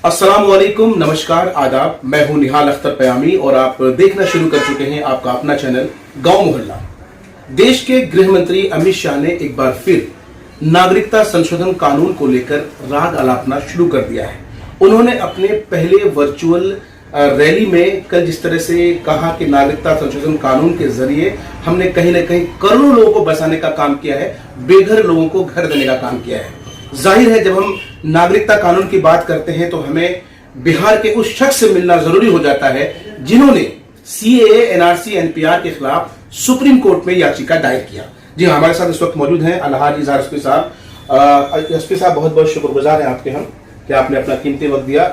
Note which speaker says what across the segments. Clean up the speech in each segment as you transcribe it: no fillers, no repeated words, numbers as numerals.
Speaker 1: अस्सलाम वालेकुम, नमस्कार, आदाब। मैं हूं निहाल अख्तर पयामी और आप देखना शुरू कर चुके हैं आपका अपना चैनल गांव मोहल्ला। देश के गृह मंत्री अमित शाह ने एक बार फिर नागरिकता संशोधन कानून को लेकर राग अलापना शुरू कर दिया है। उन्होंने अपने पहले वर्चुअल रैली में कल जिस तरह से कहा कि नागरिकता संशोधन कानून के जरिए हमने कहीं ना कहीं करोड़ों लोगों को बसाने का काम किया है, बेघर लोगों को घर देने का काम किया है। जाहिर है, जब हम नागरिकता कानून की बात करते हैं तो हमें बिहार के उस शख्स से मिलना जरूरी हो जाता है जिन्होंने सीएए, एनआरसी, एनपीआर के खिलाफ सुप्रीम कोर्ट में याचिका दायर किया। जी हाँ, हमारे साथ इस वक्त मौजूद हैं अलहाज इजहार एसपी साहब। एसपी साहब, बहुत बहुत शुक्रगुजार हैं आपके हम कि आपने अपना कीमती वक्त दिया।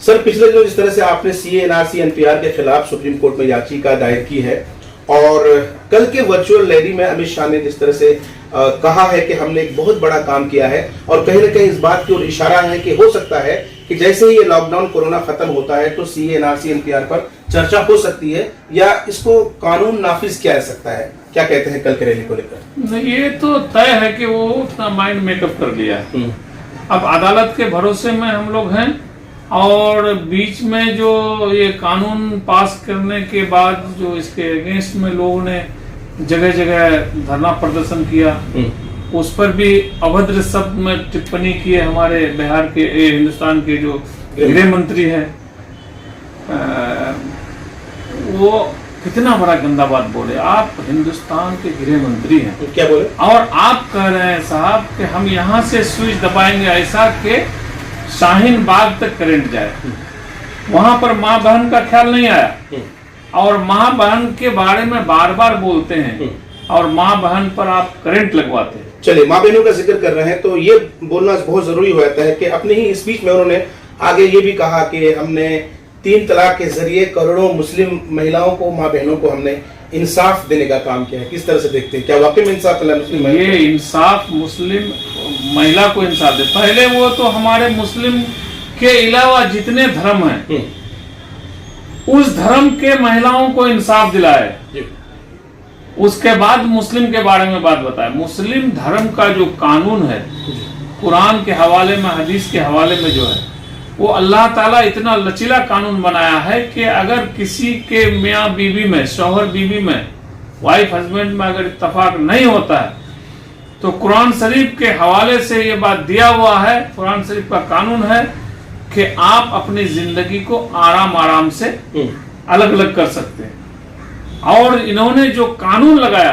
Speaker 1: सर, पिछले दिनों जिस तरह से आपने सीएए, एनआरसी, एनपीआर के खिलाफ सुप्रीम कोर्ट में याचिका दायर की है और कल के वर्चुअल रैली में अमित शाह ने जिस तरह से कहा है कि हमने एक बहुत बड़ा काम किया है और कहीं ना कहीं इस बात की ओर इशारा है कि हो सकता है कि जैसे ही ये लॉकडाउन कोरोना खत्म होता है तो सीए, एनआरसी, एनपीआर पर चर्चा हो सकती है या इसको कानून नाफिज किया जा सकता है। क्या कहते हैं कल के रैली को लेकर?
Speaker 2: ये तो तय है कि वो अपना माइंड मेकअप कर लिया है। अब अदालत के भरोसे में हम लोग हैं और बीच में जो ये कानून पास करने के बाद जो इसके अगेंस्ट में लोगों ने जगह जगह धरना प्रदर्शन किया, उस पर भी अभद्र शब्द में टिप्पणी की है हमारे बिहार के हिंदुस्तान के जो गृह मंत्री है। वो कितना बड़ा गंदा बात बोले। आप हिंदुस्तान के गृह मंत्री हैं,
Speaker 1: क्या बोले? और
Speaker 2: आप कह रहे हैं साहब कि हम यहाँ से स्विच दबाएंगे ऐसा कि शाहीन बाग तक करंट जाए। वहां पर माँ बहन का ख्याल नहीं आया और माँ बहन के बारे में बार बार बोलते हैं और माँ बहन पर आप करंट लगवाते हैं।
Speaker 1: चलिए, माँ बहनों का जिक्र कर रहे हैं तो ये बोलना बहुत जरूरी हो जाता है कि अपनी ही स्पीच में उन्होंने आगे ये भी कहा कि हमने 3 तलाक के जरिए करोड़ों मुस्लिम महिलाओं को, माँ बहनों को हमने इंसाफ देने का काम किया है। किस तरह से देखते हैं, क्या वाकई में इंसाफ मिला मुस्लिम?
Speaker 2: ये इंसाफ मुस्लिम महिला को इंसाफ दे। पहले वो तो हमारे मुस्लिम के अलावा जितने धर्म हैं उस धर्म के महिलाओं को इंसाफ दिलाए, उसके बाद मुस्लिम के बारे में बात बताए। मुस्लिम धर्म का जो कानून है कुरान के हवाले में, हदीस के हवाले में जो है, वो अल्लाह ताला इतना लचीला कानून बनाया है कि अगर किसी के मियाँ बीवी में, शौहर बीवी में, वाइफ हस्बैंड में अगर इत्तेफाक नहीं होता है तो कुरान शरीफ के हवाले से ये बात दिया हुआ है। कुरान शरीफ का कानून है कि आप अपनी जिंदगी को आराम आराम से अलग अलग कर सकते हैं। और इन्होंने जो कानून लगाया,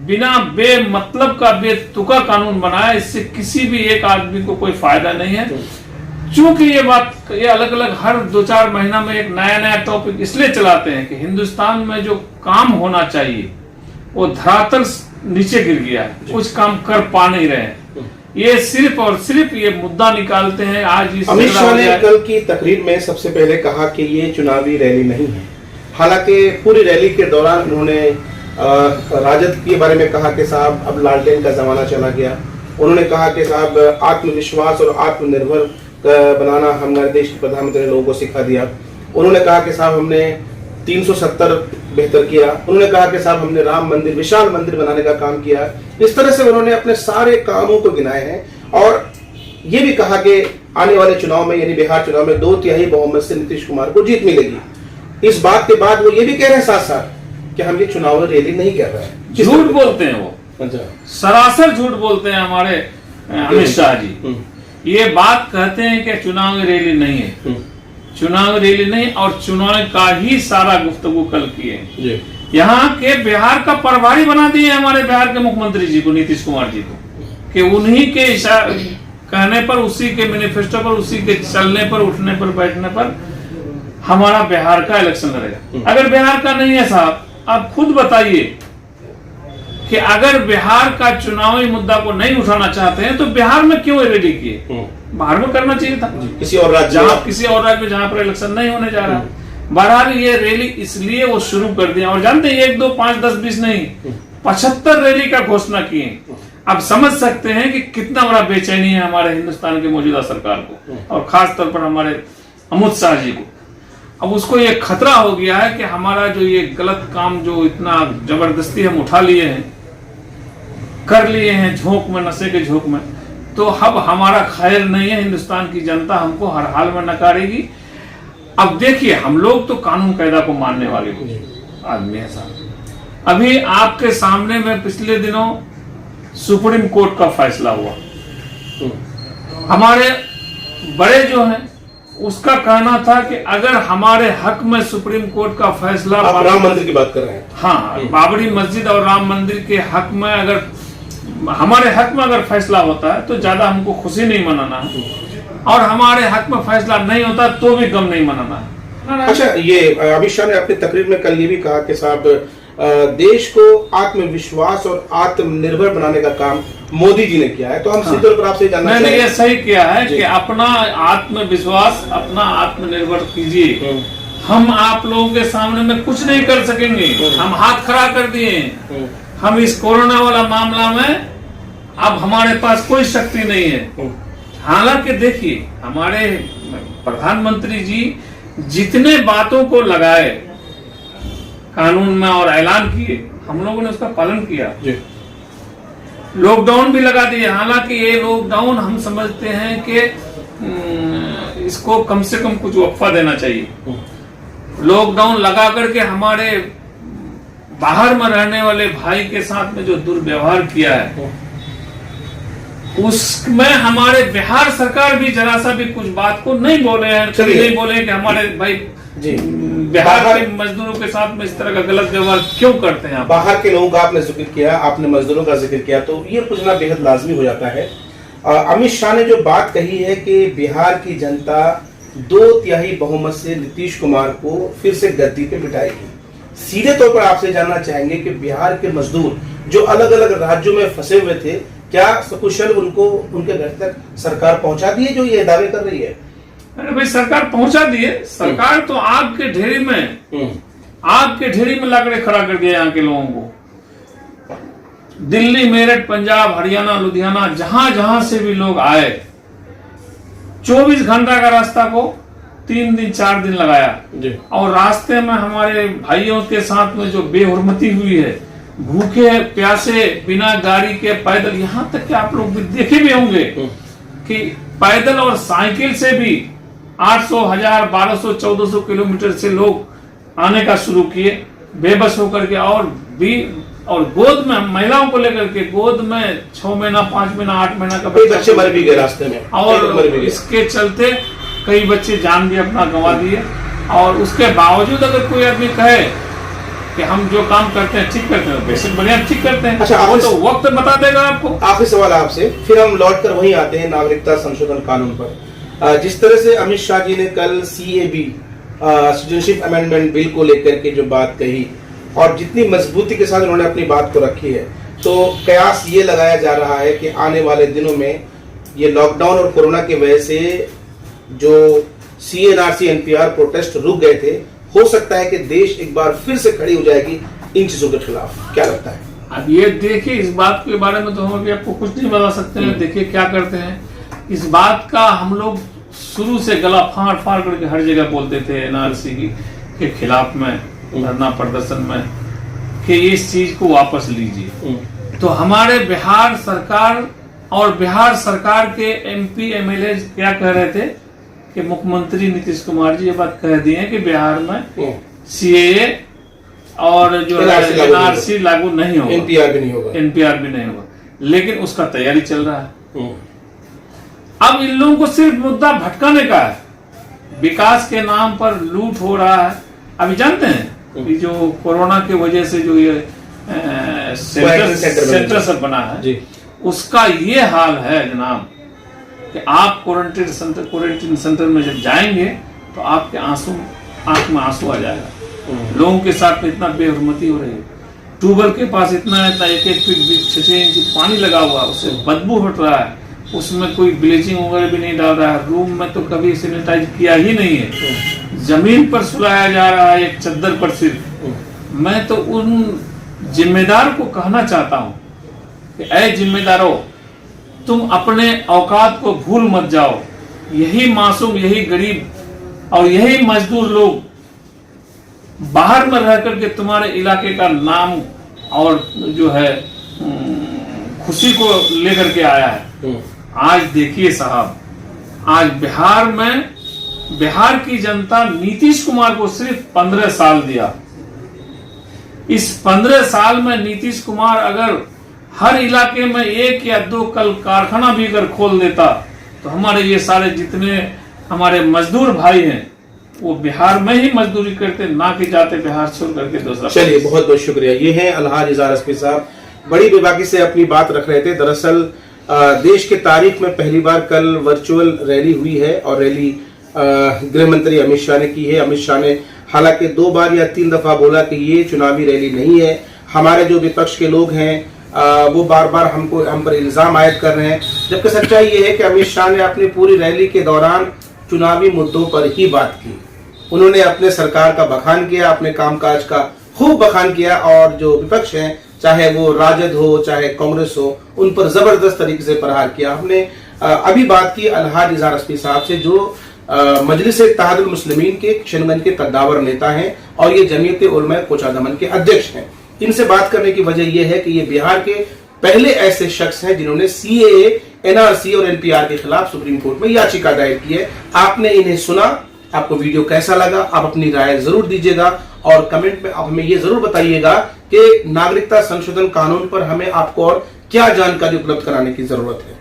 Speaker 2: बिना बेमतलब का बेतुका कानून बनाया, इससे किसी भी एक आदमी को कोई फायदा नहीं है। चूंकि ये अलग अलग हर 2-4 महीना में एक नया नया टॉपिक इसलिए चलाते हैं कि हिंदुस्तान में जो काम होना चाहिए वो धरातल नीचे गिर गया है, कुछ काम कर पा नहीं रहे हैं। ये सिर्फ और सिर्फ ये मुद्दा निकालते हैं। आज इस
Speaker 1: अमित शाह ने कल की तकरीर में सबसे पहले कहा कि ये चुनावी रैली नहीं है। हालांकि पूरी रैली के दौरान उन्होंने राजद के बारे में कहा कि साहब अब लालटेन का जमाना चला गया। उन्होंने कहा कि साहब आत्मविश्वास और आत्मनिर्भर बनाना हमारे देश के प्रधानमंत्री ने लोगों को सिखा दिया। उन्होंने कहा कि साहब हमने 370 बेहतर किया। उन्होंने कहा कि साहब हमने राम मंदिर, विशाल मंदिर बनाने का काम किया। इस तरह से उन्होंने अपने सारे कामों को गिनाए हैं और ये भी कहा कि आने वाले चुनाव में, यानी बिहार चुनाव में 2/3 बहुमत से नीतीश कुमार को जीत मिलेगी। इस बात के बाद वो ये भी कह रहे हैं साथ साथ कि हम ये चुनाव रैली नहीं कर रहे हैं।
Speaker 2: झूठ बोलते हैं वो, सरासर झूठ बोलते हैं हमारे अमित शाह जी। ये बात कहते हैं कि चुनाव रैली नहीं है, चुनाव रैली नहीं, और चुनाव का ही सारा गुफ्तगू कल किए। यहाँ के बिहार का प्रभारी बना दिए हमारे बिहार के मुख्यमंत्री जी को, नीतीश कुमार जी को, कि उन्हीं के कहने पर, उसी के मैनिफेस्टो पर, उसी के चलने पर, उठने पर, बैठने पर हमारा बिहार का इलेक्शन लड़ेगा। अगर बिहार का नहीं है साहब, आप खुद बताइए कि अगर बिहार का चुनावी मुद्दा को नहीं उठाना चाहते हैं तो बिहार में क्यों रेडी किए? बाहर में करना चाहिए था, किसी और राज्य में जहां पर इलेक्शन नहीं होने जा रहा। बहरहाल ये रैली इसलिए वो शुरू कर दिया, और जानते हैं 1, 2, 5, 10, 20 नहीं, 75 रैली का घोषणा किए। अब समझ सकते हैं कि कितना बड़ा बेचैनी है हमारे हिंदुस्तान की मौजूदा सरकार को और खास तौर पर हमारे अमित शाह जी को। अब उसको ये खतरा हो गया है कि हमारा जो ये गलत काम जो इतना जबरदस्ती हम उठा लिए हैं, कर लिए हैं झोंक में, नशे के झोंक में, तो अब हमारा खैर नहीं है, हिंदुस्तान की जनता हमको हर हाल में नकारेगी। अब देखिए, हम लोग तो कानून कायदा को मानने वाले आदमी है साहब। अभी आपके सामने में पिछले दिनों सुप्रीम कोर्ट का फैसला हुआ, हमारे बड़े जो हैं उसका कहना था कि अगर हमारे हक में सुप्रीम कोर्ट का फैसला,
Speaker 1: आप राम मंदिर की बात कर रहे हैं?
Speaker 2: हाँ, बाबरी मस्जिद और राम मंदिर के हक में अगर हमारे हक में अगर फैसला होता है तो ज्यादा हमको खुशी नहीं मनाना है, और हमारे हक में फैसला नहीं होता तो भी गम नहीं मनाना है।
Speaker 1: अच्छा, ये अमित शाह ने अपनी तकरीर में कल ये भी कहा कि साहब देश को आत्मविश्वास और आत्मनिर्भर बनाने का काम मोदी जी ने किया है। तो हम सीधे तौर पर आपसे जानना
Speaker 2: मैंने ये सही किया है कि अपना आत्मविश्वास, अपना आत्मनिर्भर कीजिए। हम आप लोगों के सामने में कुछ नहीं कर सकेंगे, हम हाथ खड़ा कर दिए। हम इस कोरोना वाला मामला में अब हमारे पास कोई शक्ति नहीं है। हालांकि देखिए, हमारे प्रधानमंत्री जी जितने बातों को लगाए कानून में और ऐलान किए, हम लोगों ने उसका पालन किया। लॉकडाउन भी लगा दिए। हालांकि ये लॉकडाउन हम समझते हैं कि इसको कम से कम कुछ वक्फा देना चाहिए। लॉकडाउन लगा करके हमारे बाहर में रहने वाले भाई के साथ में जो दुर्व्यवहार किया है, उसमें हमारे बिहार सरकार भी जरा सा भी कुछ बात को नहीं बोले हैं। कभी नहीं बोले कि हमारे भाई बिहार के मजदूरों के साथ में इस तरह का गलत व्यवहार क्यों करते हैं।
Speaker 1: बाहर के लोगों का आपने जिक्र किया, आपने मजदूरों का जिक्र किया, तो ये पूछना बेहद लाजमी हो जाता है। अमित शाह ने जो बात कही है कि बिहार की जनता 2/3 बहुमत से नीतीश कुमार को फिर से गद्दी पे बिठाएगी, सीधे तौर पर आपसे जानना चाहेंगे कि बिहार के मजदूर जो अलग अलग राज्यों में फंसे हुए थे, क्या सकुशल उनको उनके घर तक सरकार पहुंचा दी है जो ये दावे कर रही है?
Speaker 2: अरे भाई, सरकार पहुंचा दी है। सरकार तो आग के ढेरी में लाकर खड़ा कर दिया यहाँ के लोगों को। दिल्ली, मेरठ, पंजाब, हरियाणा, लुधियाना, जहां जहां से भी लोग आए, 24 घंटा का रास्ता को 3 दिन 4 दिन लगाया। और रास्ते में हमारे भाइयों के साथ में जो बेहुरमती हुई है, भूखे प्यासे बिना गाड़ी के पैदल, यहाँ तक कि आप लोग भी देखे भी होंगे कि पैदल और साइकिल से भी 800, 1000, 1200, 1400 किलोमीटर से लोग आने का शुरू किए बेबस होकर के। और गोद में महिलाओं को लेकर के, गोद में 6 महीना, 5 महीना, 8 महीना का
Speaker 1: बच्चे मर भी गए रास्ते में,
Speaker 2: और इसके चलते कई बच्चे जान भी अपना गंवा दिए। और उसके बावजूद अगर कोई आदमी कहे कि हम जो काम करते हैं ठीक करते हैं, बेशक बढ़िया ठीक करते हैं।
Speaker 1: अच्छा,
Speaker 2: वो तो वक्त बता देगा आपको।
Speaker 1: आखिरी सवाल आपसे, फिर हम लौट कर वहीं आते हैं नागरिकता संशोधन कानून पर। जिस तरह से अमित शाह जी ने कल CAB सिटीजनशिप अमेंडमेंट बिल को लेकर के जो बात कही और जितनी मजबूती के साथ उन्होंने अपनी बात को रखी है, तो कयास ये लगाया जा रहा है कि आने वाले दिनों में ये लॉकडाउन और कोरोना की वजह से जो CNRC NPR प्रोटेस्ट रुक गए थे, हो सकता है कि देश एक बार फिर से खड़ी हो जाएगी इन चीजों के खिलाफ। क्या लगता है?
Speaker 2: अब ये देखिए, इस बात के बारे में तो हम अभी आपको कुछ नहीं बता सकते हैं। देखिए क्या करते हैं। इस बात का हम लोग शुरू से गला फाड़ फाड़ करके हर जगह बोलते थे NRC के खिलाफ में, धरना प्रदर्शन में, कि इस चीज को वापस लीजिए। तो हमारे बिहार सरकार और बिहार सरकार के MP MLA क्या कह रहे थे कि मुख्यमंत्री नीतीश कुमार जी ये बात कह दिए कि बिहार में CAA और जो NRC लागू नहीं होगा,
Speaker 1: NPR भी नहीं होगा,
Speaker 2: लेकिन उसका तैयारी चल रहा है। अब इन लोगों को सिर्फ मुद्दा भटकाने का है, विकास के नाम पर लूट हो रहा है। अभी जानते हैं कि जो कोरोना की वजह से जो ये सेंटर सब बना है, उसका ये हाल है जनाब कि आप क्वारंटीन सेंटर में जब जाएंगे तो आपके आंख में आंसू आ जाएगा। लोगों के साथ में इतना बेहुरमती हो रही है। ट्यूबवेल के पास इतना 1-1 फीट 6 इंच पानी लगा हुआ, उससे बदबू हट रहा है, उसमें कोई ब्लीचिंग वगैरह भी नहीं डाल रहा है, रूम में तो कभी सैनिटाइज किया ही नहीं है, जमीन पर सुलाया जा रहा है एक चद्दर पर सिर्फ। मैं तो उन जिम्मेदार को कहना चाहता हूं कि ऐ जिम्मेदारों, तुम अपने औकात को भूल मत जाओ। यही मासूम, यही गरीब और यही मजदूर लोग बाहर में रह करके तुम्हारे इलाके का नाम और जो है खुशी को लेकर के आया है। आज देखिए साहब, आज बिहार की जनता नीतीश कुमार को सिर्फ 15 साल दिया। इस 15 साल में नीतीश कुमार अगर हर इलाके में 1 या 2 कल कारखाना भी अगर खोल देता तो हमारे ये सारे जितने हमारे मजदूर भाई हैं वो बिहार में ही मजदूरी करते, ना कि जाते बिहार छोड़ करके दूसरा।
Speaker 1: चलिए, बहुत बहुत शुक्रिया। ये हैं अलहाज इजहार एसपी साहब, बड़ी बेबाकी से अपनी बात रख रहे थे। दरअसल देश के तारीख में पहली बार कल वर्चुअल रैली हुई है और रैली गृह मंत्री अमित शाह ने की है। अमित शाह ने हालांकि 2 बार या 3 दफा बोला कि ये चुनावी रैली नहीं है। हमारे जो विपक्ष के लोग हैं वो बार बार हम पर इल्जाम आयद कर रहे हैं, जबकि सच्चाई ये है कि अमित शाह ने अपनी पूरी रैली के दौरान चुनावी मुद्दों पर ही बात की। उन्होंने अपने सरकार का बखान किया, अपने कामकाज का खूब बखान किया, और जो विपक्ष हैं, चाहे वो राजद हो चाहे कांग्रेस हो, उन पर जबरदस्त तरीके से प्रहार किया। हमने अभी बात की अलहाज इजहार एसपी साहब से, जो मजलिस इत्तेहादुल मुस्लिमीन के किशनगंज के कद्दावर नेता हैं और ये जमीयत उलमा कोचादमन के अध्यक्ष हैं। इनसे बात करने की वजह यह है कि ये बिहार के पहले ऐसे शख्स हैं जिन्होंने सीएए, एनआरसी और एनपीआर के खिलाफ सुप्रीम कोर्ट में याचिका दायर की है। आपने इन्हें सुना, आपको वीडियो कैसा लगा? आप अपनी राय जरूर दीजिएगा और कमेंट में आप हमें ये जरूर बताइएगा कि नागरिकता संशोधन कानून पर हमें आपको और क्या जानकारी उपलब्ध कराने की जरूरत है।